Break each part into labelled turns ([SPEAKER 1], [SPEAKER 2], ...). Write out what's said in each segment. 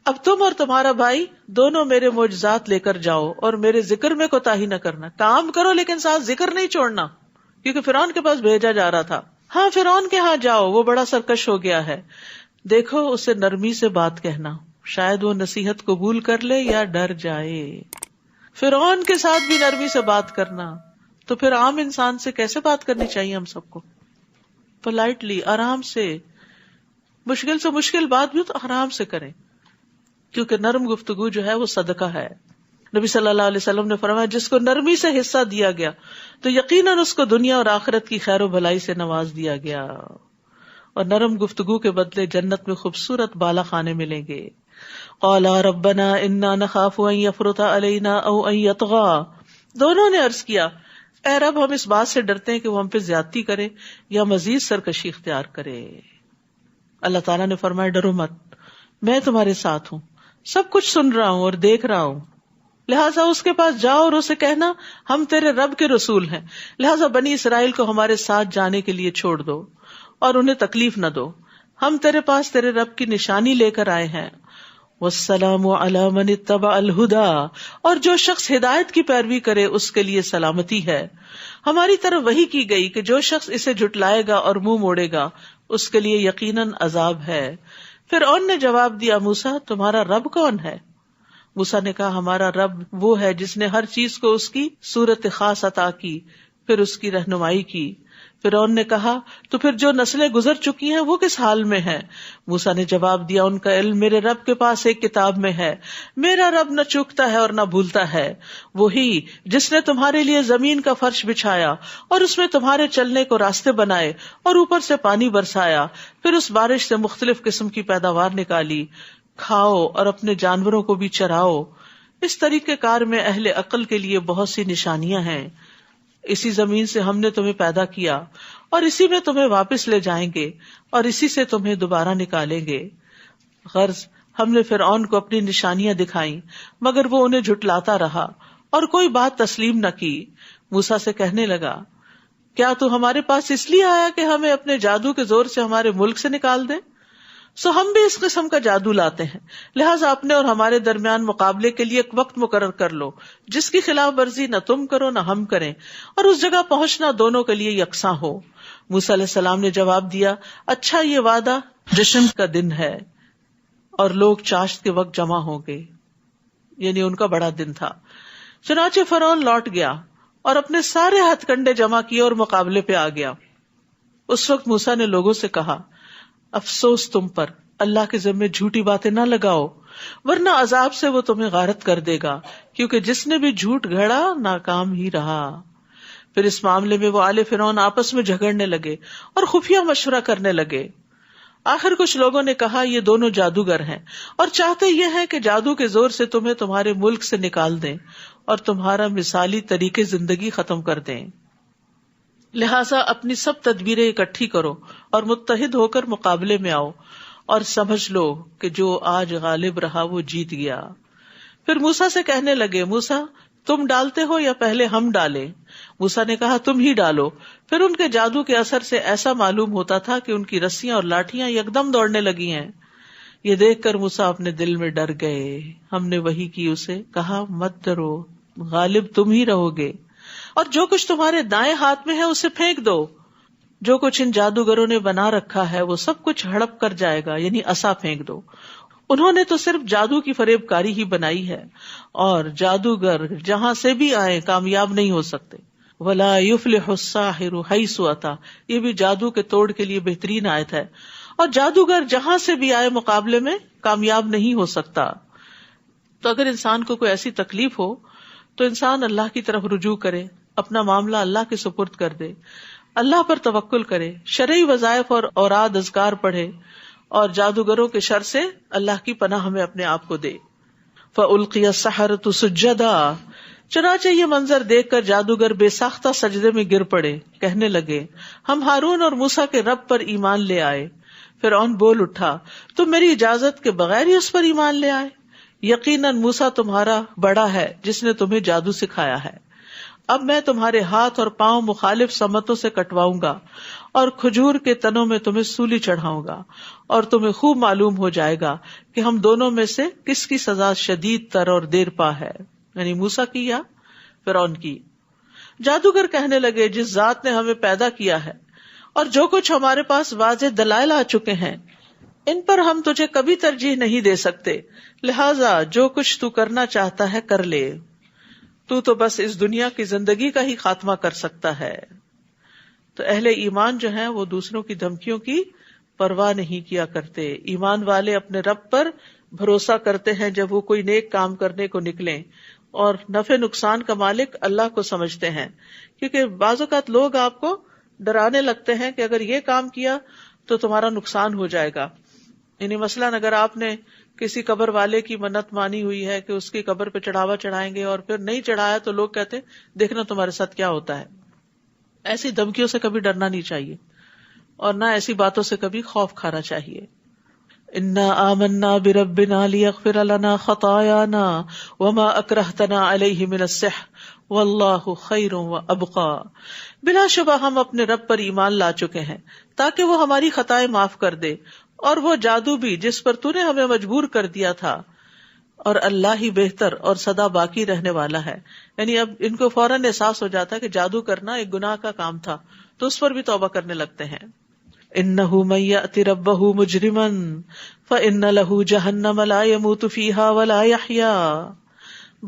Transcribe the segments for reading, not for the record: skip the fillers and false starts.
[SPEAKER 1] اب تم اور تمہارا بھائی دونوں میرے معجزات لے کر جاؤ اور میرے ذکر میں کوتاہی نہ کرنا. کام کرو لیکن ساتھ ذکر نہیں چھوڑنا, کیونکہ فرعون کے پاس بھیجا جا رہا تھا. ہاں فرعون کے ہاں جاؤ, وہ بڑا سرکش ہو گیا ہے. دیکھو اسے نرمی سے بات کہنا, شاید وہ نصیحت قبول کر لے یا ڈر جائے. فرعون کے ساتھ بھی نرمی سے بات کرنا, تو پھر عام انسان سے کیسے بات کرنی چاہیے ہم سب کو؟ پولائٹلی, آرام سے. مشکل سے مشکل بات بھی تو آرام سے کریں, کیونکہ نرم گفتگو جو ہے وہ صدقہ ہے. نبی صلی اللہ علیہ وسلم نے فرمایا جس کو نرمی سے حصہ دیا گیا تو یقیناً اس کو دنیا اور آخرت کی خیر و بھلائی سے نواز دیا گیا, اور نرم گفتگو کے بدلے جنت میں خوبصورت بالا خانے ملیں گے. قالا ربنا انا نخاف ان یفرط علینا او ان یطغى, دونوں نے عرض کیا اے رب ہم اس بات سے ڈرتے ہیں کہ وہ ہم پہ زیادتی کرے یا مزید سرکشی اختیار کرے. اللہ تعالیٰ نے فرمایا ڈرو مت, میں تمہارے ساتھ ہوں, سب کچھ سن رہا ہوں اور دیکھ رہا ہوں. لہٰذا اس کے پاس جاؤ اور اسے کہنا ہم تیرے رب کے رسول ہیں, لہٰذا بنی اسرائیل کو ہمارے ساتھ جانے کے لیے چھوڑ دو اور انہیں تکلیف نہ دو. ہم تیرے پاس تیرے رب کی نشانی لے کر آئے ہیں. والسلام علی من اتبع الہدی, اور جو شخص ہدایت کی پیروی کرے اس کے لیے سلامتی ہے. ہماری طرف وحی کی گئی کہ جو شخص اسے جھٹلائے گا اور منہ موڑے گا اس کے لیے یقیناً عذاب ہے. فرعون نے جواب دیا موسیٰ تمہارا رب کون ہے؟ موسیٰ نے کہا ہمارا رب وہ ہے جس نے ہر چیز کو اس کی صورت خاص عطا کی, پھر اس کی رہنمائی کی. فرعون نے کہا تو پھر جو نسلیں گزر چکی ہیں وہ کس حال میں ہیں؟ موسیٰ نے جواب دیا ان کا علم میرے رب کے پاس ایک کتاب میں ہے, میرا رب نہ چوکتا ہے اور نہ بھولتا ہے. وہی جس نے تمہارے لیے زمین کا فرش بچھایا اور اس میں تمہارے چلنے کو راستے بنائے اور اوپر سے پانی برسایا, پھر اس بارش سے مختلف قسم کی پیداوار نکالی, کھاؤ اور اپنے جانوروں کو بھی چراؤ. اس طریقے کار میں اہل عقل کے لیے بہت سی نشانیاں ہیں. اسی زمین سے ہم نے تمہیں پیدا کیا اور اسی میں تمہیں واپس لے جائیں گے اور اسی سے تمہیں دوبارہ نکالیں گے. غرض ہم نے فرعون کو اپنی نشانیاں دکھائیں مگر وہ انہیں جھٹلاتا رہا اور کوئی بات تسلیم نہ کی. موسیٰ سے کہنے لگا کیا تو ہمارے پاس اس لیے آیا کہ ہمیں اپنے جادو کے زور سے ہمارے ملک سے نکال دے؟ سو ہم بھی اس قسم کا جادو لاتے ہیں, لہٰذا اپنے اور ہمارے درمیان مقابلے کے لیے ایک وقت مقرر کر لو جس کی خلاف ورزی نہ تم کرو نہ ہم کریں, اور اس جگہ پہنچنا دونوں کے لیے یکساں ہو. موسیٰ علیہ السلام نے جواب دیا اچھا یہ وعدہ جشن کا دن ہے اور لوگ چاشت کے وقت جمع ہوں گے, یعنی ان کا بڑا دن تھا. چنانچہ فرعون لوٹ گیا اور اپنے سارے ہتھ کنڈے جمع کیے اور مقابلے پہ آ گیا. اس وقت موسیٰ نے لوگوں سے کہا افسوس تم پر, اللہ کے ذمے جھوٹی باتیں نہ لگاؤ ورنہ عذاب سے وہ تمہیں غارت کر دے گا, کیونکہ جس نے بھی جھوٹ گھڑا ناکام ہی رہا. پھر اس معاملے میں وہ آل فرعون آپس میں جھگڑنے لگے اور خفیہ مشورہ کرنے لگے. آخر کچھ لوگوں نے کہا یہ دونوں جادوگر ہیں اور چاہتے یہ ہے کہ جادو کے زور سے تمہیں تمہارے ملک سے نکال دیں اور تمہارا مثالی طریقے زندگی ختم کر دیں. لہٰذا اپنی سب تدبیریں اکٹھی کرو اور متحد ہو کر مقابلے میں آؤ اور سمجھ لو کہ جو آج غالب رہا وہ جیت گیا. پھر موسیٰ سے کہنے لگے موسیٰ تم ڈالتے ہو یا پہلے ہم ڈالیں؟ موسیٰ نے کہا تم ہی ڈالو. پھر ان کے جادو کے اثر سے ایسا معلوم ہوتا تھا کہ ان کی رسیاں اور لاٹیاں یکدم دوڑنے لگی ہیں. یہ دیکھ کر موسیٰ اپنے دل میں ڈر گئے. ہم نے وحی کی اسے کہا مت ڈرو, غالب تم ہی رہو گے, اور جو کچھ تمہارے دائیں ہاتھ میں ہے اسے پھینک دو. جو کچھ ان جادوگروں نے بنا رکھا ہے وہ سب کچھ ہڑپ کر جائے گا, یعنی عصا پھینک دو. انہوں نے تو صرف جادو کی فریب کاری ہی بنائی ہے, اور جادوگر جہاں سے بھی آئے کامیاب نہیں ہو سکتے. وَلَا يُفْلِحُ السَّاحِرُ حَيْثُ أَتَى, یہ بھی جادو کے توڑ کے لیے بہترین آیت ہے. اور جادوگر جہاں سے بھی آئے مقابلے میں کامیاب نہیں ہو سکتا. تو اگر انسان کو کوئی ایسی تکلیف ہو تو انسان اللہ کی طرف رجوع کرے, اپنا معاملہ اللہ کے سپرد کر دے, اللہ پر توکل کرے, شرعی وظائف اور اوراد اذکار پڑھے, اور جادوگروں کے شر سے اللہ کی پناہ میں اپنے آپ کو دے. فَأُلْقِيَ السَّحَرَةُ سُجَّدًا, چنانچہ یہ منظر دیکھ کر جادوگر بے ساختہ سجدے میں گر پڑے, کہنے لگے ہم ہارون اور موسیٰ کے رب پر ایمان لے آئے. فرعون بول اٹھا تم میری اجازت کے بغیر ہی اس پر ایمان لے آئے؟ یقیناً موسیٰ تمہارا بڑا ہے جس نے تمہیں جادو سکھایا ہے. اب میں تمہارے ہاتھ اور پاؤں مخالف سمتوں سے کٹواؤں گا اور کھجور کے تنوں میں تمہیں سولی چڑھاؤں گا، اور تمہیں خوب معلوم ہو جائے گا کہ ہم دونوں میں سے کس کی سزا شدید تر اور دیر پا ہے، یعنی موسیٰ کی یا فرعون کی۔ جادوگر کہنے لگے، جس ذات نے ہمیں پیدا کیا ہے اور جو کچھ ہمارے پاس واضح دلائل آ چکے ہیں، ان پر ہم تجھے کبھی ترجیح نہیں دے سکتے، لہٰذا جو کچھ تو کرنا چاہتا ہے کر لے، تو بس اس دنیا کی زندگی کا ہی خاتمہ کر سکتا ہے۔ تو اہل ایمان جو ہیں وہ دوسروں کی دھمکیوں کی پرواہ نہیں کیا کرتے۔ ایمان والے اپنے رب پر بھروسہ کرتے ہیں جب وہ کوئی نیک کام کرنے کو نکلیں، اور نفع نقصان کا مالک اللہ کو سمجھتے ہیں، کیونکہ بعض اوقات لوگ آپ کو ڈرانے لگتے ہیں کہ اگر یہ کام کیا تو تمہارا نقصان ہو جائے گا۔ یعنی مثلاً اگر آپ نے کسی قبر والے کی منت مانی ہوئی ہے کہ اس کی قبر پہ چڑھاوا چڑھائیں گے اور پھر نہیں چڑھایا تو لوگ کہتے ہیں دیکھنا تمہارے ساتھ کیا ہوتا ہے۔ ایسی دھمکیوں سے کبھی ڈرنا نہیں چاہیے اور نہ ایسی باتوں سے کبھی خوف کھانا چاہیے۔ انا آمنا بربنا لیغفر لنا خطایانا وما اکرہتنا علیہ من السحر واللہ خیر وابقی، بلا شبہ ہم اپنے رب پر ایمان لا چکے ہیں تاکہ وہ ہماری خطائیں معاف کر دے، اور وہ جادو بھی جس پر تو نے ہمیں مجبور کر دیا تھا، اور اللہ ہی بہتر اور سدا باقی رہنے والا ہے۔ یعنی اب ان کو فوراً احساس ہو جاتا ہے کہ جادو کرنا ایک گناہ کا کام تھا، تو اس پر بھی توبہ کرنے لگتے ہیں۔ انہ من یأت ربہ مجرما فإن لہ جہنم لا یموت فیہا ولا یحیا،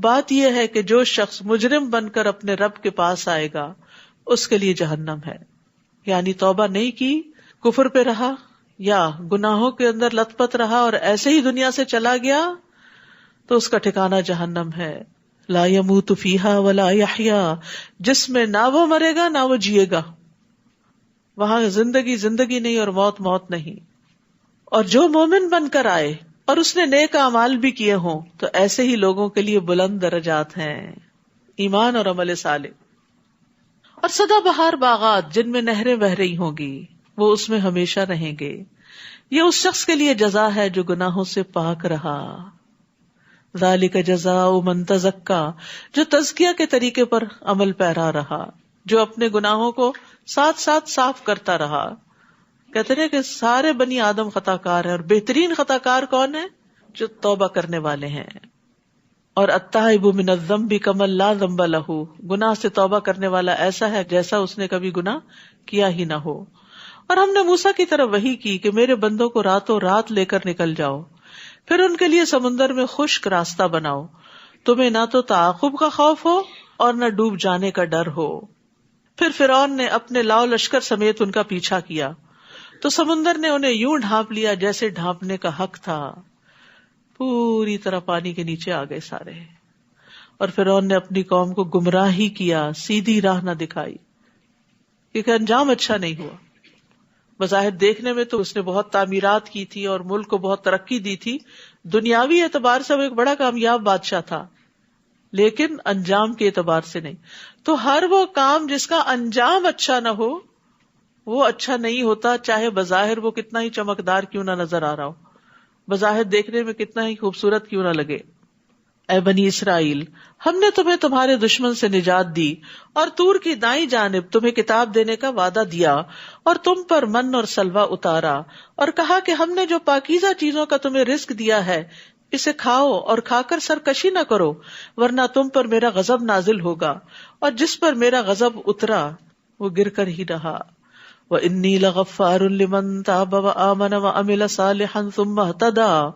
[SPEAKER 1] بات یہ ہے کہ جو شخص مجرم بن کر اپنے رب کے پاس آئے گا اس کے لیے جہنم ہے، یعنی توبہ نہیں کی، کفر پہ رہا یا گناہوں کے اندر لت پت رہا اور ایسے ہی دنیا سے چلا گیا تو اس کا ٹھکانہ جہنم ہے۔ لا یموت فیہا ولا یحیا، جس میں نہ وہ مرے گا نہ وہ جیے گا، وہاں زندگی زندگی نہیں اور موت موت نہیں۔ اور جو مومن بن کر آئے اور اس نے نیک اعمال بھی کیے ہوں تو ایسے ہی لوگوں کے لیے بلند درجات ہیں، ایمان اور عمل صالح۔ اور سدا بہار باغات جن میں نہریں بہ رہی ہوں گی، وہ اس میں ہمیشہ رہیں گے، یہ اس شخص کے لیے جزا ہے جو گناہوں سے پاک رہا۔ ذالک جزاء من تزکا، جو تزکیہ کے طریقے پر عمل پیرا رہا، جو اپنے گناہوں کو ساتھ ساتھ صاف کرتا رہا۔ کہتے ہیں کہ سارے بنی آدم خطا کار ہیں، اور بہترین خطا کار کون ہے؟ جو توبہ کرنے والے ہیں۔ اور التائب من الذنب کمن لا ذنب لہ، گناہ سے توبہ کرنے والا ایسا ہے جیسا اس نے کبھی گناہ کیا ہی نہ ہو۔ اور ہم نے موسیٰ کی طرف وحی کی کہ میرے بندوں کو راتوں رات لے کر نکل جاؤ، پھر ان کے لیے سمندر میں خشک راستہ بناؤ، تمہیں نہ تو تعاقب کا خوف ہو اور نہ ڈوب جانے کا ڈر ہو۔ پھر فرعون نے اپنے لاؤ لشکر سمیت ان کا پیچھا کیا تو سمندر نے انہیں یوں ڈھانپ لیا جیسے ڈھانپنے کا حق تھا، پوری طرح پانی کے نیچے آ گئے سارے۔ اور فرعون نے اپنی قوم کو گمراہی کیا، سیدھی راہ نہ دکھائی، کیونکہ انجام اچھا نہیں ہوا۔ بظاہر دیکھنے میں تو اس نے بہت تعمیرات کی تھی اور ملک کو بہت ترقی دی تھی، دنیاوی اعتبار سے وہ ایک بڑا کامیاب بادشاہ تھا، لیکن انجام کے اعتبار سے نہیں۔ تو ہر وہ کام جس کا انجام اچھا نہ ہو وہ اچھا نہیں ہوتا، چاہے بظاہر وہ کتنا ہی چمکدار کیوں نہ نظر آ رہا ہو، بظاہر دیکھنے میں کتنا ہی خوبصورت کیوں نہ لگے۔ اے بنی اسرائیل، ہم نے تمہیں تمہارے دشمن سے نجات دی اور طور کی دائیں جانب تمہیں کتاب دینے کا وعدہ دیا، اور تم پر من اور سلوہ اتارا، اور کہا کہ ہم نے جو پاکیزہ چیزوں کا تمہیں رزق دیا ہے اسے کھاؤ اور کھا کر سرکشی نہ کرو، ورنہ تم پر میرا غضب نازل ہوگا، اور جس پر میرا غضب اترا وہ گر کر ہی رہا۔ وَإِنِّي لَغَفَّارٌ لِمَن تَابَ وَآمَنَ وَعَمِلَ صَالِحًا ثُمَّ اهْتَدَىٰ،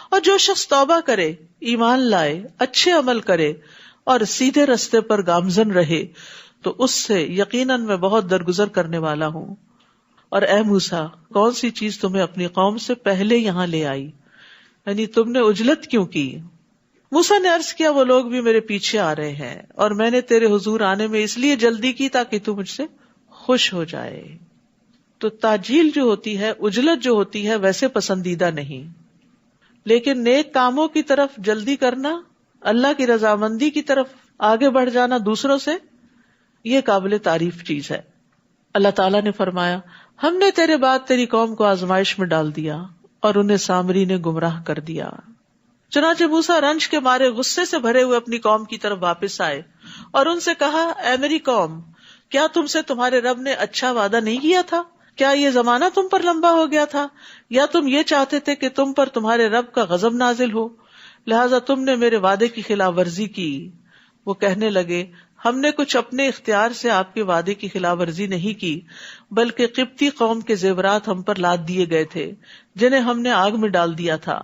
[SPEAKER 1] اور جو شخص توبہ کرے، ایمان لائے، اچھے عمل کرے اور سیدھے رستے پر گامزن رہے تو اس سے یقیناً میں بہت درگزر کرنے والا ہوں۔ اور اے موسیٰ، کون سی چیز تمہیں اپنی قوم سے پہلے یہاں لے آئی؟ یعنی تم نے عجلت کیوں کی؟ موسیٰ نے عرض کیا، وہ لوگ بھی میرے پیچھے آ رہے ہیں، اور میں نے تیرے حضور آنے میں اس لیے جلدی کی تاکہ تو مجھ سے خوش ہو جائے۔ تو تاجیل جو ہوتی ہے، عجلت جو ہوتی ہے، ویسے پسندیدہ نہیں، لیکن نیک کاموں کی طرف جلدی کرنا، اللہ کی رضامندی کی طرف آگے بڑھ جانا دوسروں سے، یہ قابل تعریف چیز ہے۔ اللہ تعالیٰ نے فرمایا، ہم نے تیرے بعد تیری قوم کو آزمائش میں ڈال دیا اور انہیں سامری نے گمراہ کر دیا۔ چنانچہ موسیٰ رنج کے مارے غصے سے بھرے ہوئے اپنی قوم کی طرف واپس آئے اور ان سے کہا، اے میری قوم، کیا تم سے تمہارے رب نے اچھا وعدہ نہیں کیا تھا کیا یہ زمانہ تم پر لمبا ہو گیا تھا، یا تم یہ چاہتے تھے کہ تم پر تمہارے رب کا غضب نازل ہو، لہذا تم نے میرے وعدے کی خلاف ورزی کی؟ وہ کہنے لگے ہم نے کچھ اپنے اختیار سے آپ کے وعدے کی خلاف ورزی نہیں کی، بلکہ قبطی قوم کے زیورات ہم پر لاد دیے گئے تھے جنہیں ہم نے آگ میں ڈال دیا تھا۔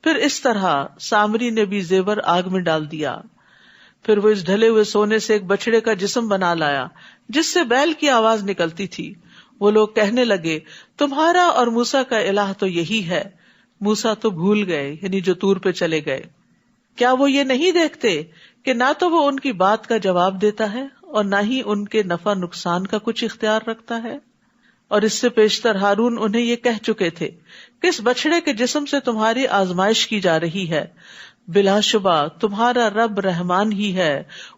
[SPEAKER 1] پھر اس طرح سامری نے بھی زیور آگ میں ڈال دیا۔ پھر وہ اس ڈھلے ہوئے سونے سے ایک بچڑے کا جسم بنا لایا جس سے بیل کی آواز نکلتی تھی۔ وہ لوگ کہنے لگے تمہارا اور موسیٰ کا الہ تو یہی ہے۔ موسیٰ تو بھول گئے، یعنی جو طور پہ چلے گئے۔ کیا وہ یہ نہیں دیکھتے کہ نہ تو وہ ان کی بات کا جواب دیتا ہے اور نہ ہی ان کے نفع نقصان کا کچھ اختیار رکھتا ہے؟ اور اس سے پیشتر ہارون انہیں یہ کہہ چکے تھے کہ اس بچڑے کے جسم سے تمہاری آزمائش کی جا رہی ہے، بلا شبہ تمہارا رب رحمان ہی ہے،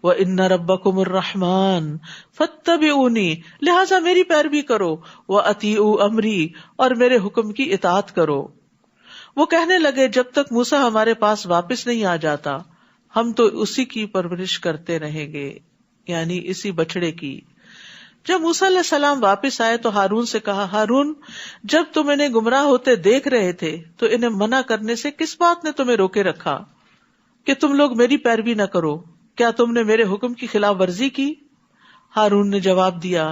[SPEAKER 1] وَإِنَّ رَبَّكُمُ الرَّحْمَنُ فَاتَّبِعُونِي، لہٰذا میری پیروی کرو، وَأَطِیعُوا أَمْرِی، اور میرے حکم کی اطاعت کرو۔ وہ کہنے لگے جب تک موسیٰ ہمارے پاس واپس نہیں آ جاتا ہم تو اسی کی پرورش کرتے رہیں گے، یعنی اسی بچڑے کی۔ جب موسیٰ علیہ السلام واپس آئے تو ہارون سے کہا، ہارون جب تم انہیں گمراہ ہوتے دیکھ رہے تھے تو انہیں منع کرنے سے کس بات نے تمہیں روکے رکھا کہ تم لوگ میری پیروی نہ کرو؟ کیا تم نے میرے حکم کی خلاف ورزی کی؟ ہارون نے جواب دیا،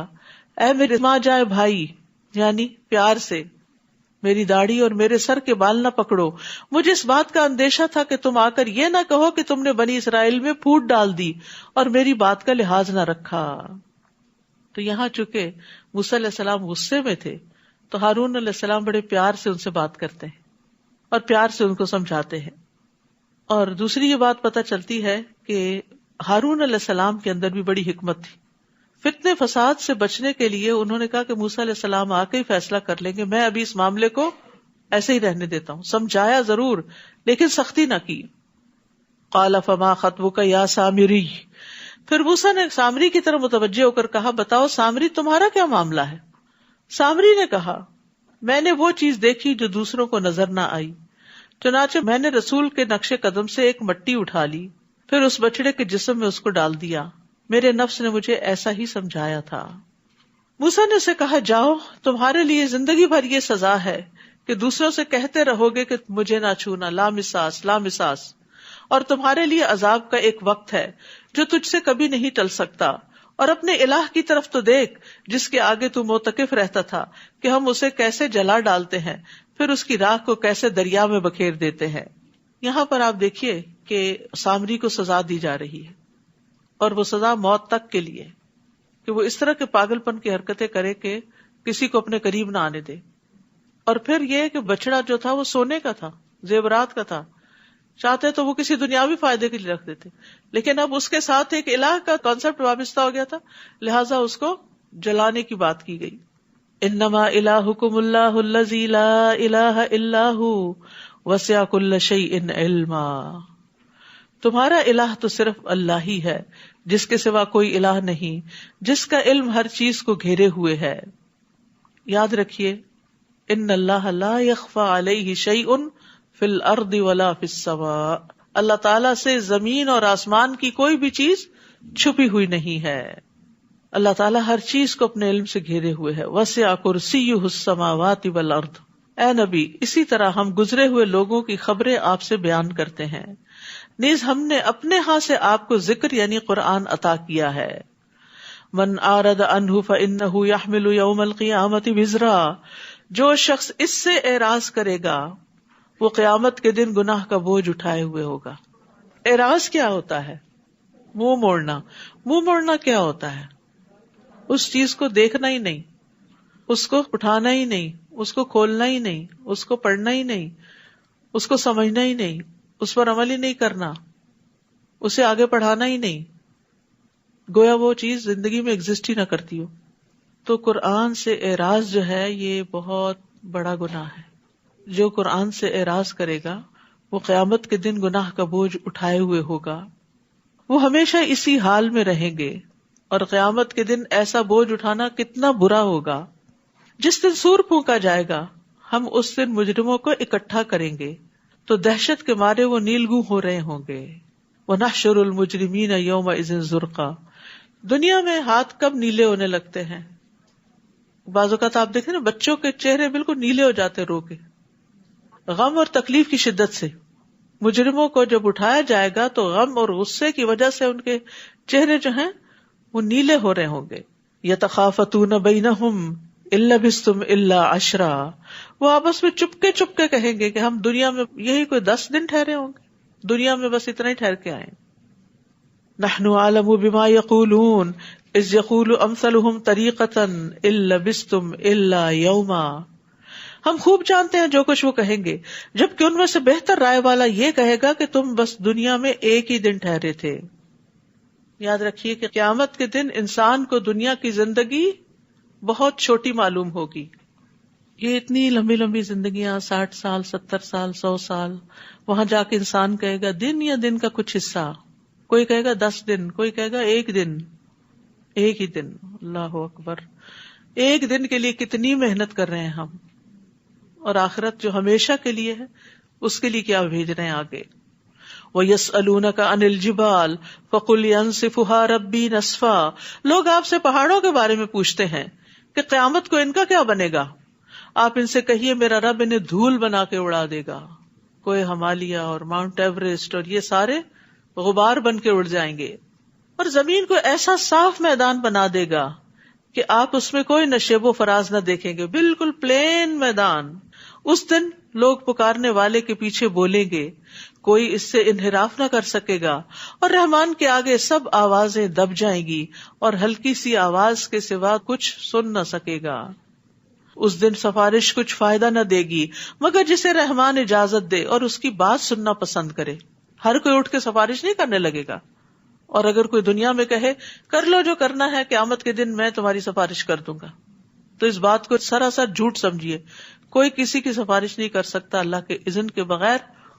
[SPEAKER 1] اے میرے ماں جائے بھائی، یعنی پیار سے میری داڑھی اور میرے سر کے بال نہ پکڑو، مجھے اس بات کا اندیشہ تھا کہ تم آ کر یہ نہ کہو کہ تم نے بنی اسرائیل میں پھوٹ ڈال دی اور میری بات کا لحاظ نہ رکھا۔ تو یہاں چونکہ موسیٰ علیہ السلام غصے میں تھے تو ہارون علیہ السلام بڑے پیار سے ان سے بات کرتے ہیں اور پیار سے ان کو سمجھاتے ہیں۔ اور دوسری یہ بات پتہ چلتی ہے کہ ہارون علیہ السلام کے اندر بھی بڑی حکمت تھی۔ فتنے فساد سے بچنے کے لیے انہوں نے کہا کہ موسیٰ علیہ السلام آ کے ہی فیصلہ کر لیں گے، میں ابھی اس معاملے کو ایسے ہی رہنے دیتا ہوں۔ سمجھایا ضرور لیکن سختی نہ کی۔ قال فما خطبک یا سامری، پھر موسیٰ نے سامری کی طرف متوجہ ہو کر کہا، بتاؤ سامری تمہارا کیا معاملہ ہے؟ سامری نے کہا، میں نے وہ چیز دیکھی جو دوسروں کو نظر نہ آئی، چنانچہ میں نے رسول کے نقش قدم سے ایک مٹی اٹھا لی، پھر اس بچڑے کے جسم میں اس کو ڈال دیا، میرے نفس نے مجھے ایسا ہی سمجھایا تھا۔ موسیٰ نے اسے کہا، جاؤ تمہارے لیے زندگی بھر یہ سزا ہے کہ دوسروں سے کہتے رہو گے کہ مجھے نہ چھونا، لا مساس لا مساس، اور تمہارے لیے عذاب کا ایک وقت ہے جو تجھ سے کبھی نہیں ٹل سکتا، اور اپنے الہ کی طرف تو دیکھ جس کے آگے تو موتقف رہتا تھا کہ ہم اسے کیسے جلا ڈالتے ہیں، پھر اس کی راکھ کو کیسے دریا میں بکھیر دیتے ہیں۔ یہاں پر آپ دیکھیے کہ سامری کو سزا دی جا رہی ہے، اور وہ سزا موت تک کے لیے، کہ وہ اس طرح کے پاگل پن کی حرکتیں کرے کہ کسی کو اپنے قریب نہ آنے دے۔ اور پھر یہ کہ بچڑا جو تھا وہ سونے کا تھا، زیورات کا تھا، چاہتے تو وہ کسی دنیاوی فائدے کے لیے رکھ دیتے، لیکن اب اس کے ساتھ ایک الہ کا کانسیپٹ وابستہ ہو گیا تھا، لہٰذا اس کو جلانے کی بات کی گئی۔ انما الہکم اللہ الذی لا الہ الا ھو وسع کل شیء علما، تمہارا الہ تو صرف اللہ ہی ہے جس کے سوا کوئی الہ نہیں، جس کا علم ہر چیز کو گھیرے ہوئے ہے۔ یاد رکھیے، ان اللہ لا یخفی علیہ شیء فی الارض ولا فی السماء، اللہ تعالیٰ سے زمین اور آسمان کی کوئی بھی چیز چھپی ہوئی نہیں ہے، اللہ تعالیٰ ہر چیز کو اپنے علم سے گھیرے ہوئے ہے۔ وسع کرسیہ السماوات والارض، اے نبی اسی طرح ہم گزرے ہوئے لوگوں کی خبریں آپ سے بیان کرتے ہیں، نیز ہم نے اپنے ہاں سے آپ کو ذکر یعنی قرآن عطا کیا ہے۔ من اعرض عنہ فانہ یحمل یوم القیامۃ وزرا، جو شخص اس سے اعراض کرے گا وہ قیامت کے دن گناہ کا بوجھ اٹھائے ہوئے ہوگا۔ اعراض کیا ہوتا ہے؟ منہ موڑنا۔ منہ موڑنا کیا ہوتا ہے؟ اس چیز کو دیکھنا ہی نہیں، اس کو اٹھانا ہی نہیں، اس کو کھولنا ہی نہیں، اس کو پڑھنا ہی نہیں، اس کو سمجھنا ہی نہیں، اس پر عمل ہی نہیں کرنا، اسے آگے پڑھانا ہی نہیں، گویا وہ چیز زندگی میں ایگزسٹ ہی نہ کرتی ہو۔ تو قرآن سے اعراض جو ہے یہ بہت بڑا گناہ ہے۔ جو قرآن سے اعراض کرے گا وہ قیامت کے دن گناہ کا بوجھ اٹھائے ہوئے ہوگا، وہ ہمیشہ اسی حال میں رہیں گے، اور قیامت کے دن ایسا بوجھ اٹھانا کتنا برا ہوگا۔ جس دن سور پھونکا جائے گا ہم اس دن مجرموں کو اکٹھا کریں گے تو دہشت کے مارے وہ نیلگوں ہو رہے ہوں گے۔ وَنَحْشُرُ الْمُجْرِمِينَ يَوْمَئِذٍ زُرْقًا، دنیا میں ہاتھ کب نیلے ہونے لگتے ہیں؟ بعض اوقات آپ دیکھیں نا بچوں کے چہرے بالکل نیلے ہو جاتے رو کے، غم اور تکلیف کی شدت سے. مجرموں کو جب اٹھایا جائے گا تو غم اور غصے کی وجہ سے ان کے چہرے جو ہیں وہ نیلے ہو رہے ہوں گے. یتخافتون بینہم ان لبثتم الا عشرا، وہ آپس میں چپ کے کہیں گے کہ ہم دنیا میں یہی کوئی 10 دن ٹھہرے ہوں گے، دنیا میں بس اتنا ہی ٹھہر کے آئے. نحن اعلم بما یقولون اذ یقول امثلهم طریقۃ ان لبثتم الا یوما، ہم خوب جانتے ہیں جو کچھ وہ کہیں گے، جبکہ ان میں سے بہتر رائے والا یہ کہے گا کہ تم بس دنیا میں ایک ہی دن ٹھہرے تھے. یاد رکھیے کہ قیامت کے دن انسان کو دنیا کی زندگی بہت چھوٹی معلوم ہوگی. یہ اتنی لمبی لمبی زندگیاں، 60 سال 70 سال 100 سال، وہاں جا کے انسان کہے گا دن یا دن کا کچھ حصہ، کوئی کہے گا 10 دن، کوئی کہے گا ایک دن. ایک ہی دن، اللہ اکبر. ایک دن کے لیے کتنی محنت کر رہے ہیں ہم، اور آخرت جو ہمیشہ کے لیے ہے اس کے لیے کیا بھیج رہے ہیں آگے. وَيَسْأَلُونَكَ عَنِ الْجِبَالِ فَقُلْ يَنسِفُهَا رَبِّي نَسْفًا، لوگ آپ سے پہاڑوں کے بارے میں پوچھتے ہیں کہ قیامت کو ان کا کیا بنے گا. آپ ان سے کہیے میرا رب انہیں دھول بنا کے اڑا دے گا. کوئی ہمالیہ اور ماؤنٹ ایوریسٹ اور یہ سارے غبار بن کے اڑ جائیں گے، اور زمین کو ایسا صاف میدان بنا دے گا کہ آپ اس میں کوئی نشیب و فراز نہ دیکھیں گے، بالکل پلین میدان. اس دن لوگ پکارنے والے کے پیچھے بولیں گے، کوئی اس سے انحراف نہ کر سکے گا، اور رحمان کے آگے سب آوازیں دب جائیں گی اور ہلکی سی آواز کے سوا کچھ سن نہ سکے گا. اس دن سفارش کچھ فائدہ نہ دے گی مگر جسے رحمان اجازت دے اور اس کی بات سننا پسند کرے. ہر کوئی اٹھ کے سفارش نہیں کرنے لگے گا، اور اگر کوئی دنیا میں کہے کر لو جو کرنا ہے، قیامت کے دن میں تمہاری سفارش کر دوں گا، تو اس بات کو سراسر جھوٹ سمجھیے. کوئی کسی کی سفارش نہیں کر سکتا اللہ کے اذن کے بغیر،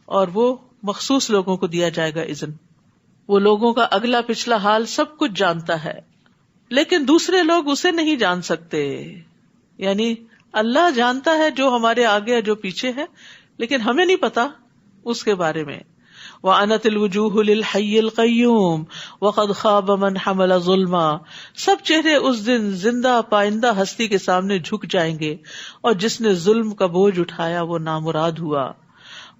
[SPEAKER 1] اور وہ مخصوص لوگوں کو دیا جائے گا اذن. وہ لوگوں کا اگلا پچھلا حال سب کچھ جانتا ہے، لیکن دوسرے لوگ اسے نہیں جان سکتے. یعنی اللہ جانتا ہے جو ہمارے آگے ہے جو پیچھے ہے، لیکن ہمیں نہیں پتا اس کے بارے میں. وَأَنَتِ الْوُجُوهُ لِلْحَيِّ الْقَيُّومِ وَقَدْ خَابَ مَنْ حَمَلَ ظُلْمًا، سب چہرے اس دن زندہ پائندہ ہستی کے سامنے جھک جائیں گے، اور جس نے ظلم کا بوجھ اٹھایا وہ نامراد ہوا.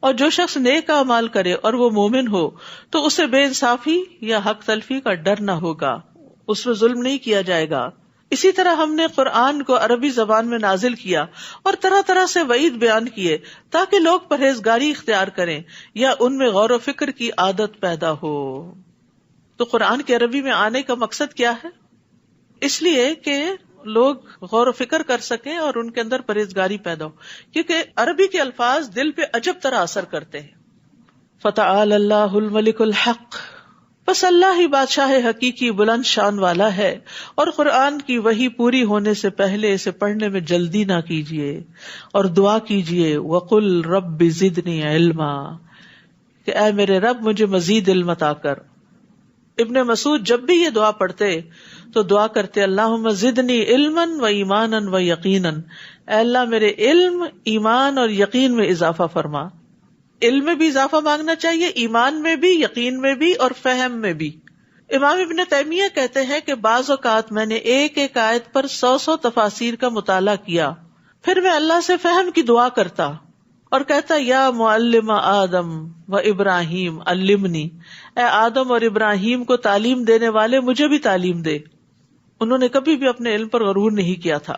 [SPEAKER 1] اور جو شخص نیک اعمال کرے اور وہ مومن ہو تو اسے بے انصافی یا حق تلفی کا ڈر نہ ہوگا، اس میں ظلم نہیں کیا جائے گا. اسی طرح ہم نے قرآن کو عربی زبان میں نازل کیا اور طرح طرح سے وعید بیان کیے تاکہ لوگ پرہیزگاری اختیار کریں یا ان میں غور و فکر کی عادت پیدا ہو. تو قرآن کے عربی میں آنے کا مقصد کیا ہے؟ اس لیے کہ لوگ غور و فکر کر سکیں اور ان کے اندر پرہیزگاری پیدا ہو، کیونکہ عربی کے الفاظ دل پہ عجب طرح اثر کرتے ہیں. فتعال اللہ الملک الحق، بس اللہ ہی بادشاہ حقیقی بلند شان والا ہے، اور قرآن کی وحی پوری ہونے سے پہلے اسے پڑھنے میں جلدی نہ کیجیے اور دعا کیجیے وقل رب زدنی علما، کہ اے میرے رب مجھے مزید علم عطا کر. ابن مسعود جب بھی یہ دعا پڑھتے تو دعا کرتے اللہم زدنی علما و ایمانا و یقینا، اے اللہ میرے علم، ایمان اور یقین میں اضافہ فرما. علم میں بھی اضافہ مانگنا چاہیے، ایمان میں بھی، یقین میں بھی، اور فہم میں بھی. امام ابن تیمیہ کہتے ہیں کہ بعض اوقات میں نے ایک ایک آیت پر 100 تفاسیر کا مطالعہ کیا، پھر میں اللہ سے فہم کی دعا کرتا اور کہتا یا معلم آدم و ابراہیم علمنی، اے آدم اور ابراہیم کو تعلیم دینے والے مجھے بھی تعلیم دے. انہوں نے کبھی بھی اپنے علم پر غرور نہیں کیا تھا.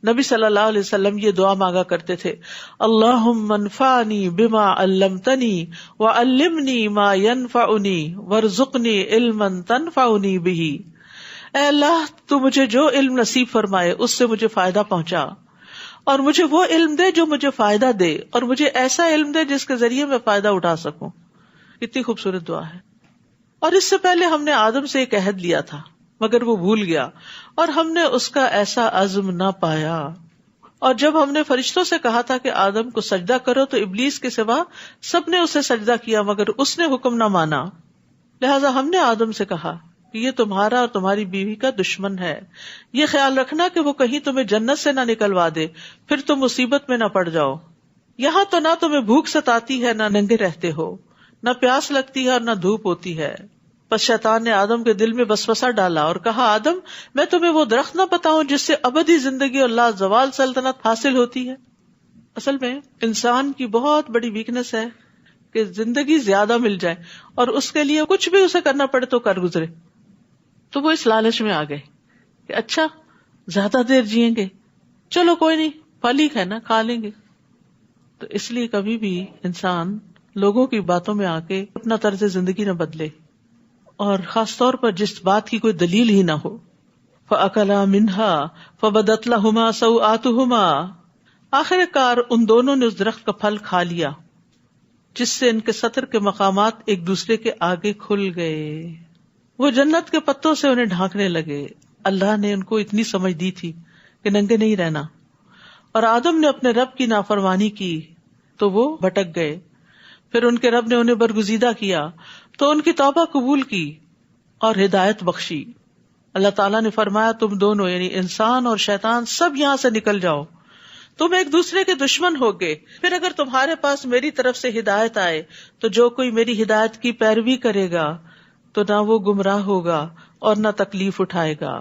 [SPEAKER 1] نبی صلی اللہ علیہ وسلم یہ دعا مانگا کرتے تھے اللہم انفعنی بما علمتنی وعلمنی ما ینفعنی وارزقنی علما تنفعنی بہ، اے اللہ تو مجھے جو علم نصیب فرمائے اس سے مجھے فائدہ پہنچا، اور مجھے وہ علم دے جو مجھے فائدہ دے، اور مجھے ایسا علم دے جس کے ذریعے میں فائدہ اٹھا سکوں. کتنی خوبصورت دعا ہے. اور اس سے پہلے ہم نے آدم سے ایک عہد لیا تھا مگر وہ بھول گیا، اور ہم نے اس کا ایسا عزم نہ پایا. اور جب ہم نے فرشتوں سے کہا تھا کہ آدم کو سجدہ کرو تو ابلیس کے سوا سب نے اسے سجدہ کیا مگر اس نے حکم نہ مانا. لہذا ہم نے آدم سے کہا کہ یہ تمہارا اور تمہاری بیوی کا دشمن ہے، یہ خیال رکھنا کہ وہ کہیں تمہیں جنت سے نہ نکلوا دے، پھر تم مصیبت میں نہ پڑ جاؤ. یہاں تو نہ تمہیں بھوک ستاتی ہے، نہ ننگے رہتے ہو، نہ پیاس لگتی ہے اور نہ دھوپ ہوتی ہے. پس شیطان نے آدم کے دل میں وسوسہ ڈالا اور کہا آدم میں تمہیں وہ درخت نہ بتاؤں جس سے ابدی زندگی اور لا زوال سلطنت حاصل ہوتی ہے. اصل میں انسان کی بہت بڑی ویکنس ہے کہ زندگی زیادہ مل جائے اور اس کے لیے کچھ بھی اسے کرنا پڑے تو کر گزرے. تو وہ اس لالچ میں آ گئے کہ اچھا زیادہ دیر جئیں گے، چلو کوئی نہیں پھل ہی کھانا کھا لیں گے. تو اس لیے کبھی بھی انسان لوگوں کی باتوں میں آ کے اپنا طرز زندگی نہ بدلے، اور خاص طور پر جس بات کی کوئی دلیل ہی نہ ہو. فَأَكَلَا مِنْهَا فَبَدَتْ لَهُمَا سَوْآتُهُمَا، آخر کار ان دونوں نے اس درخت کا پھل کھا لیا جس سے ان کے سطر کے مقامات ایک دوسرے کے آگے کھل گئے. وہ جنت کے پتوں سے انہیں ڈھانکنے لگے. اللہ نے ان کو اتنی سمجھ دی تھی کہ ننگے نہیں رہنا، اور آدم نے اپنے رب کی نافرمانی کی تو وہ بھٹک گئے. پھر ان کے رب نے انہیں برگزیدہ کیا تو ان کی توبہ قبول کی اور ہدایت بخشی. اللہ تعالیٰ نے فرمایا تم دونوں یعنی انسان اور شیطان سب یہاں سے نکل جاؤ، تم ایک دوسرے کے دشمن ہوگے. پھر اگر تمہارے پاس میری طرف سے ہدایت آئے تو جو کوئی میری ہدایت کی پیروی کرے گا تو نہ وہ گمراہ ہوگا اور نہ تکلیف اٹھائے گا.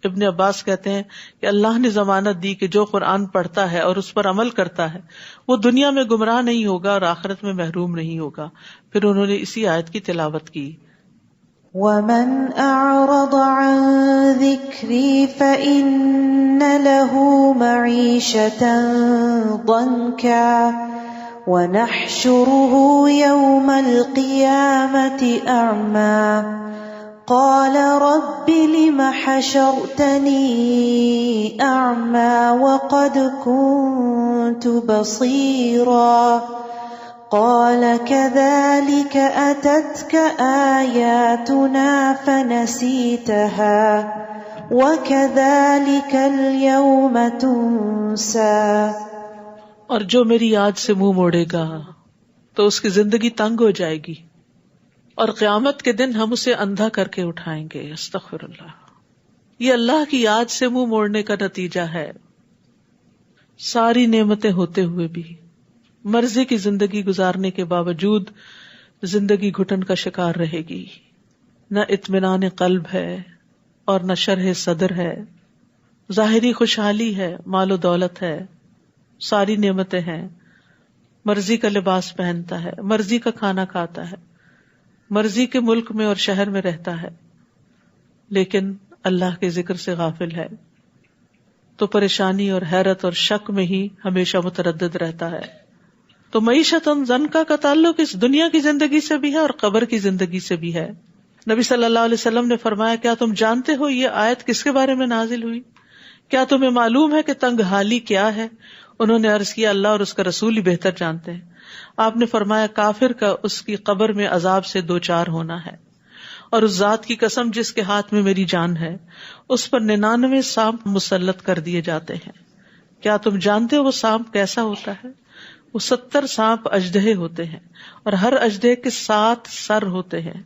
[SPEAKER 1] ابن عباس کہتے ہیں کہ اللہ نے ضمانت دی کہ جو قرآن پڑھتا ہے اور اس پر عمل کرتا ہے وہ دنیا میں گمراہ نہیں ہوگا اور آخرت میں محروم نہیں ہوگا. پھر انہوں نے اسی آیت کی تلاوت کی.
[SPEAKER 2] وَمَنْ أَعْرَضَ عَنْ ذِكْرِي فَإِنَّ لَهُ مَعِيشَةً ضَنْكًا وَنَحْشُرُهُ يَوْمَ الْقِيَامَةِ أَعْمَى قَالَ رَبِّ لِمَ حَشَرْتَنِي أَعْمَى وَقَدْ كُنْتُ بَصِيرًا قَالَ كَذَلِكَ أَتَتْكَ آيَاتُنَا فَنَسِيتَهَا وَكَذَلِكَ الْيَوْمَ تُنْسَى.
[SPEAKER 1] اور جو میری یاد سے منہ موڑے گا تو اس کی زندگی تنگ ہو جائے گی اور قیامت کے دن ہم اسے اندھا کر کے اٹھائیں گے. استغفر اللہ. یہ اللہ کی یاد سے منہ موڑنے کا نتیجہ ہے. ساری نعمتیں ہوتے ہوئے بھی مرضی کی زندگی گزارنے کے باوجود زندگی گھٹن کا شکار رہے گی. نہ اطمینان قلب ہے اور نہ شرح صدر ہے. ظاہری خوشحالی ہے، مال و دولت ہے، ساری نعمتیں ہیں، مرضی کا لباس پہنتا ہے، مرضی کا کھانا کھاتا ہے، مرضی کے ملک میں اور شہر میں رہتا ہے، لیکن اللہ کے ذکر سے غافل ہے تو پریشانی اور حیرت اور شک میں ہی ہمیشہ متردد رہتا ہے. تو معیشت ضنکا کا تعلق اس دنیا کی زندگی سے بھی ہے اور قبر کی زندگی سے بھی ہے. نبی صلی اللہ علیہ وسلم نے فرمایا کیا تم جانتے ہو یہ آیت کس کے بارے میں نازل ہوئی؟ کیا تمہیں معلوم ہے کہ تنگ حالی کیا ہے؟ انہوں نے عرض کیا اللہ اور اس کا رسول ہی بہتر جانتے ہیں. آپ نے فرمایا کافر کا اس کی قبر میں عذاب سے دو چار ہونا ہے، اور اس ذات کی قسم جس کے ہاتھ میں میری جان ہے اس پر 99 سانپ مسلط کر دیے جاتے ہیں. کیا تم جانتے ہو وہ سانپ کیسا ہوتا ہے؟ وہ 70 سانپ اژدہے ہوتے ہیں اور ہر اژدہے کے 7 سر ہوتے ہیں.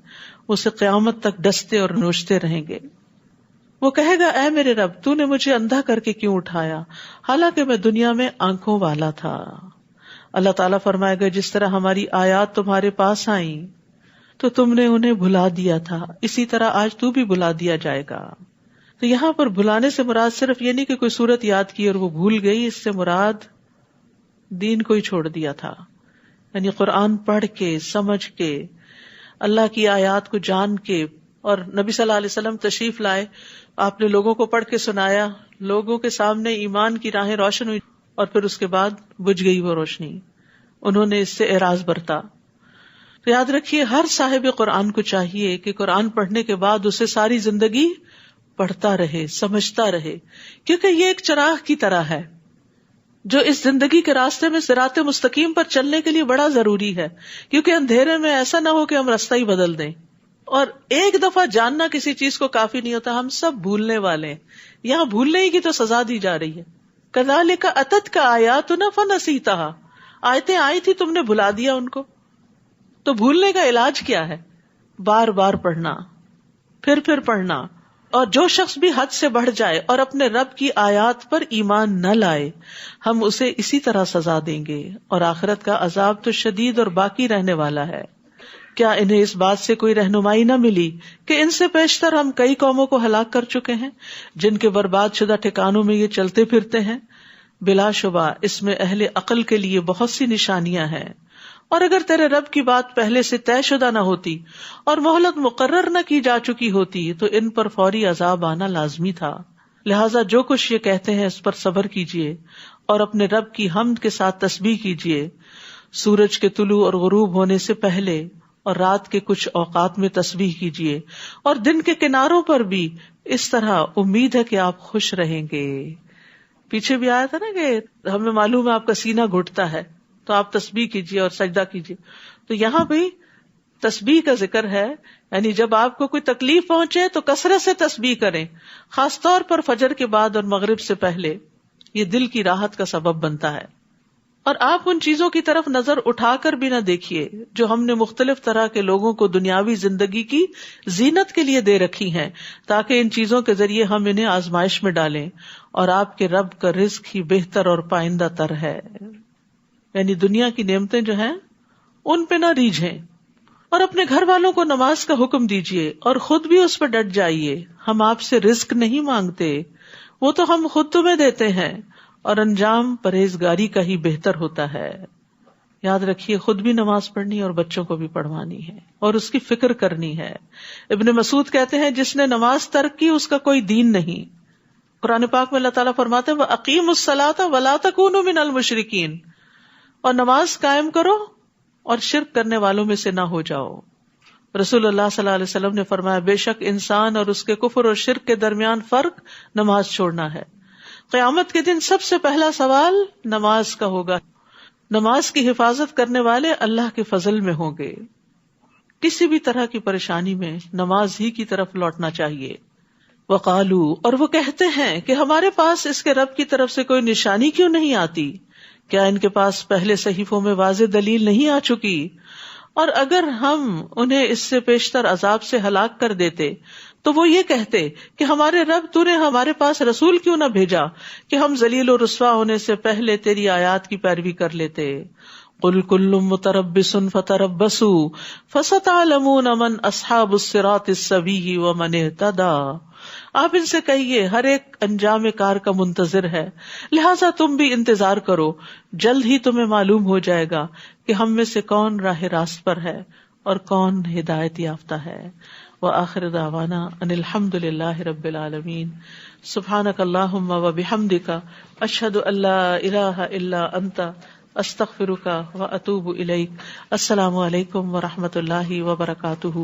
[SPEAKER 1] اسے قیامت تک ڈستے اور نوچتے رہیں گے. وہ کہے گا اے میرے رب تو نے مجھے اندھا کر کے کیوں اٹھایا حالانکہ میں دنیا میں آنکھوں والا تھا. اللہ تعالیٰ فرمائے گا جس طرح ہماری آیات تمہارے پاس آئیں تو تم نے انہیں بھلا دیا تھا، اسی طرح آج تو بھی بھلا دیا جائے گا. تو یہاں پر بھلانے سے مراد صرف یہ نہیں کہ کوئی صورت یاد کی اور وہ بھول گئی، اس سے مراد دین کو ہی چھوڑ دیا تھا. یعنی قرآن پڑھ کے سمجھ کے اللہ کی آیات کو جان کے، اور نبی صلی اللہ علیہ وسلم تشریف لائے، آپ نے لوگوں کو پڑھ کے سنایا، لوگوں کے سامنے ایمان کی راہیں روشن ہوئی اور پھر اس کے بعد بجھ گئی وہ روشنی، انہوں نے اس سے اعراض برتا. تو یاد رکھیے ہر صاحب قرآن کو چاہیے کہ قرآن پڑھنے کے بعد اسے ساری زندگی پڑھتا رہے، سمجھتا رہے، کیونکہ یہ ایک چراغ کی طرح ہے جو اس زندگی کے راستے میں صراط مستقیم پر چلنے کے لیے بڑا ضروری ہے. کیونکہ اندھیرے میں ایسا نہ ہو کہ ہم راستہ ہی بدل دیں. اور ایک دفعہ جاننا کسی چیز کو کافی نہیں ہوتا، ہم سب بھولنے والے ہیں. یہاں بھولنے کی تو سزا دی جا رہی ہے. کذالک اتتک آیاتنا فنسیتها، آیتیں آئی تھی تم نے بھلا دیا ان کو. تو بھولنے کا علاج کیا ہے؟ بار بار پڑھنا، پھر پڑھنا. اور جو شخص بھی حد سے بڑھ جائے اور اپنے رب کی آیات پر ایمان نہ لائے ہم اسے اسی طرح سزا دیں گے، اور آخرت کا عذاب تو شدید اور باقی رہنے والا ہے. کیا انہیں اس بات سے کوئی رہنمائی نہ ملی کہ ان سے پیشتر ہم کئی قوموں کو ہلاک کر چکے ہیں جن کے برباد شدہ ٹھکانوں میں یہ چلتے پھرتے ہیں؟ بلا شبہ اس میں اہل عقل کے لیے بہت سی نشانیاں ہیں، اور اگر تیرے رب کی بات پہلے سے طے شدہ نہ ہوتی اور مہلت مقرر نہ کی جا چکی ہوتی تو ان پر فوری عذاب آنا لازمی تھا۔ لہٰذا جو کچھ یہ کہتے ہیں اس پر صبر کیجیے اور اپنے رب کی حمد کے ساتھ تسبیح کیجیے، سورج کے طلوع اور غروب ہونے سے پہلے اور رات کے کچھ اوقات میں تسبیح کیجیے، اور دن کے کناروں پر بھی، اس طرح امید ہے کہ آپ خوش رہیں گے۔ پیچھے بھی آیا تھا نا کہ ہمیں معلوم ہے آپ کا سینہ گھٹتا ہے تو آپ تسبیح کیجیے اور سجدہ کیجیے، تو یہاں بھی تسبیح کا ذکر ہے، یعنی جب آپ کو کوئی تکلیف پہنچے تو کثرت سے تسبیح کریں، خاص طور پر فجر کے بعد اور مغرب سے پہلے، یہ دل کی راحت کا سبب بنتا ہے۔ اور آپ ان چیزوں کی طرف نظر اٹھا کر بھی نہ دیکھیے جو ہم نے مختلف طرح کے لوگوں کو دنیاوی زندگی کی زینت کے لیے دے رکھی ہیں، تاکہ ان چیزوں کے ذریعے ہم انہیں آزمائش میں ڈالیں، اور آپ کے رب کا رزق ہی بہتر اور پائندہ تر ہے۔ یعنی دنیا کی نعمتیں جو ہیں ان پہ نہ ریجھیں، اور اپنے گھر والوں کو نماز کا حکم دیجیے اور خود بھی اس پہ ڈٹ جائیے۔ ہم آپ سے رزق نہیں مانگتے، وہ تو ہم خود تمہیں دیتے ہیں، اور انجام پرہیزگاری کا ہی بہتر ہوتا ہے۔ یاد رکھیے خود بھی نماز پڑھنی اور بچوں کو بھی پڑھوانی ہے اور اس کی فکر کرنی ہے۔ ابن مسعود کہتے ہیں جس نے نماز ترک کی اس کا کوئی دین نہیں۔ قرآن پاک میں اللہ تعالیٰ فرماتے ہیں وَأَقِیمُوا الصَّلَاةَ وَلَا تَكُونُوا مِنَ الْمُشْرِکِينَ، اور نماز قائم کرو اور شرک کرنے والوں میں سے نہ ہو جاؤ۔ رسول اللہ صلی اللہ علیہ وسلم نے فرمایا بے شک انسان اور اس کے کفر اور شرک کے درمیان فرق نماز چھوڑنا ہے۔ قیامت کے دن سب سے پہلا سوال نماز کا ہوگا۔ نماز کی حفاظت کرنے والے اللہ کے فضل میں ہوں گے۔ کسی بھی طرح کی پریشانی میں نماز ہی کی طرف لوٹنا چاہیے۔ وقالو، اور وہ کہتے ہیں کہ ہمارے پاس اس کے رب کی طرف سے کوئی نشانی کیوں نہیں آتی؟ کیا ان کے پاس پہلے صحیفوں میں واضح دلیل نہیں آ چکی؟ اور اگر ہم انہیں اس سے پیشتر عذاب سے ہلاک کر دیتے تو وہ یہ کہتے کہ ہمارے رب تو نے ہمارے پاس رسول کیوں نہ بھیجا کہ ہم ذلیل و رسوا ہونے سے پہلے تیری آیات کی پیروی کر لیتے۔ قل کل متربص فتربصوا فستعلمون من اصحاب الصراط السوی ومن اهتدى۔ آپ ان سے کہیے ہر ایک انجام کار کا منتظر ہے، لہٰذا تم بھی انتظار کرو، جلد ہی تمہیں معلوم ہو جائے گا کہ ہم میں سے کون راہ راست پر ہے اور کون ہدایت یافتہ ہے۔ وآخر دعوانا ان الحمد للہ رب العالمین۔ سبحانک اللہم وبحمدک، اشہد ان لا الہ الا انت، استغفرک واتوب الیک۔ السلام علیکم ورحمۃ اللہ وبرکاتہ۔